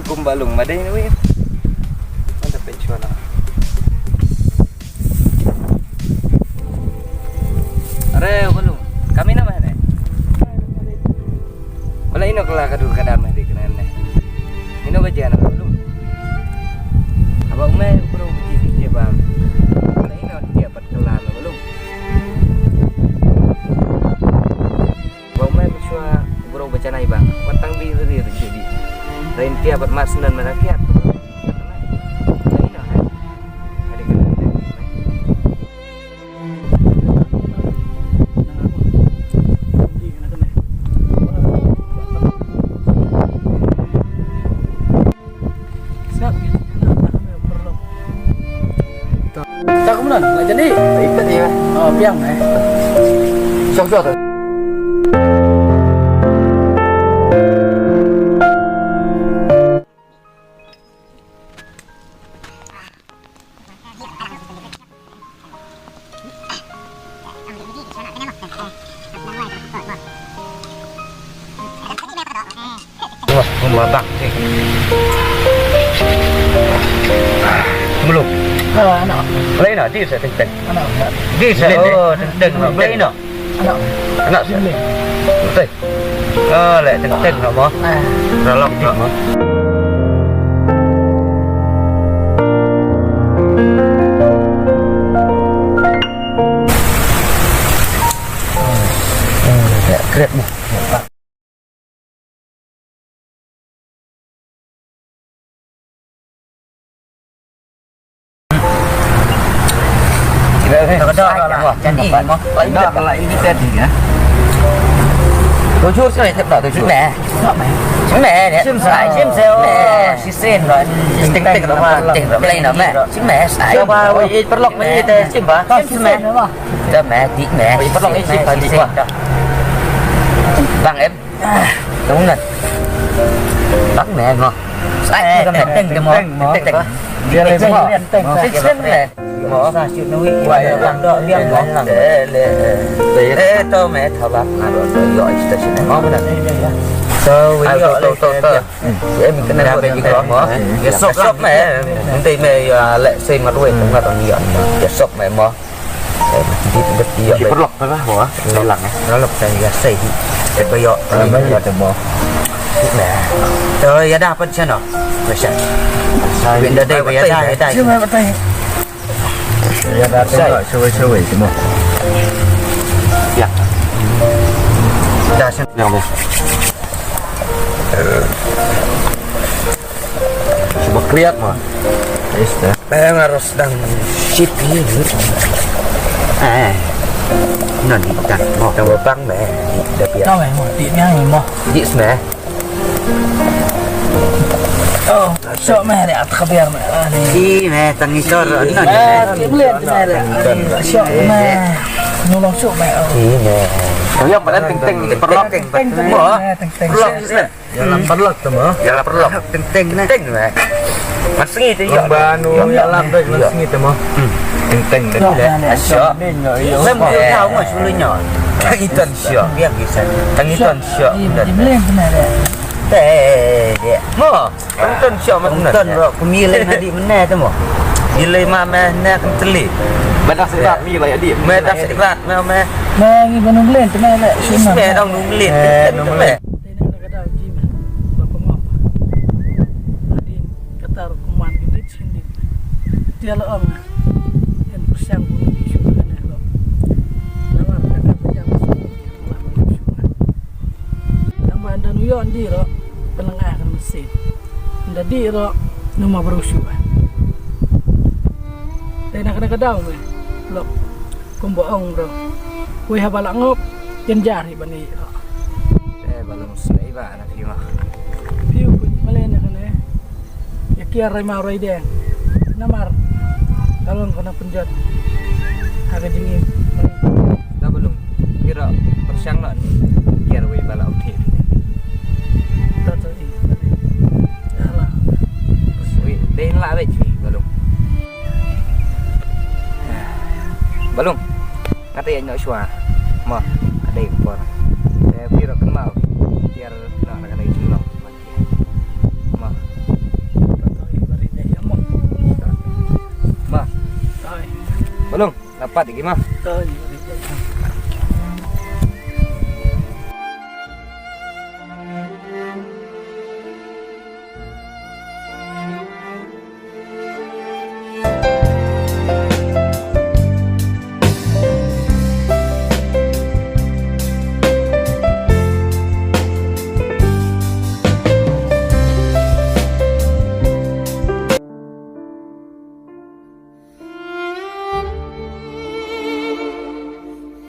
kumbalong maday na weh. Ano pensyon na? Are, balong. Kami naman eh. Wala ino kala kadul kadamay di kanan eh. Ino ba diyan balong? Abang may bro biji dia bang. Wala ino dia pat kelan balong. Abang may miswa bro baca nai bang. Patang bi ri jadi. Lain dia pat mas nan manakiat. Kemudian nggak jadi Ikut ya. oh biang Sok-sok tu. Membabak sih. Belum. anak Lain nak dia saya teng. anak Dia saya oh teng. Lain nak. anak Anak saya. Betul. Oh, lek teng nak mo. Rolok nak mo. Keret mo. Jadi Kalau ini tadi ya. Tôi chút cái này thật đỏ tôi chút nè. Trứng nè nè. Chim sale. Xí sen rồi. Tinh tinh nó mà tinh rồi lên nó mẹ. Trứng nè sải. Cho ba ơi bắt lọc mấy cái chim bả. Chim mẹ. Cho mẹ tí mẹ. Bắt lọc cái chim phải đi qua. Vâng em. Đúng rồi. Bắt mẹ ngon. Sải cái mẹ tinh cái mỏ. Tinh. Dia lên mỏ. Tinh nè. Mỏ ra chịu nuôi. Vậy làm đó liêm làm để cho mẹ thảo bạc rồi gọi station này ngon này. So we got em mình cái này về gì đó mà cái shop mẹ mình tìm mẹ lệ xem mà đuôi cũng là toàn nhọn cái shop mẹ mà đi được đi vậy bắt lọc phải hả nó lặng nó lọc cái xây cái bây giờ bây giờ từ mò mẹ rồi giá đa phân chân rồi phải chạy bên đây bây giờ đây chưa mà tay giá đa rồi chơi vậy chứ mà dạ đa chân nhau này cuma kriak mah. Saya harus sedang ship ini. Nanti kan mau coba bang mẹ. cho mày một tiện nha mày mò Yes mẹ. sợ mẹ để ăn biar mẹ Di mẹ tangi sor. kiếm liền mẹ để sợ mẹ nolong sợ mẹ Di mẹ. Kaya pada ting-ting perlok ting. Mo. Perlok sih. jalan perlok tuh mah Jalan perlok ting-ting mẹ. Masih itu ya. banu jalan tuh masih gitu mah Ting-ting đấy. Sio. Saya mau tahu mah sebelum nhỏ. Tangi tuan sio. Biar bisa. Tangi tuan sio. kiếm liền cái này để Teh, mo, tuan sio mah tuan ro. Kumilih nadi mana tu mo. Pilih mah mana kenteli. Badak serat mi lah di. Badak serat mah mah. mẹ như bên nung lên cái này lại xin mà Mẹ đang nung liệt. Nung liệt. đây nó cái đầu gì mà bapak ngop adin kata kuman gede sini dia lo om yang bersang bunuh di sungai ini lo nama mereka berjam nama anda nuyon di lo penengah kan mesin anda di lo nama berusuh dan nak kena kedau lo kumboong bro kue habalak ngop jenjari bani lo Belum selesai bah nak mah. piu malen kan ya kia rai mau rai deng namar kalau kena penjat agak dingin Dah belum. Kira persiang nak kira we bala okey. tato ini alah We den lah we belum. Belum. Kata yang nak syua. Mah, ada yang por. Saya kira kenal. Biar nak kena jumlah. Mah. Long, dapat iki mah. Oh iya.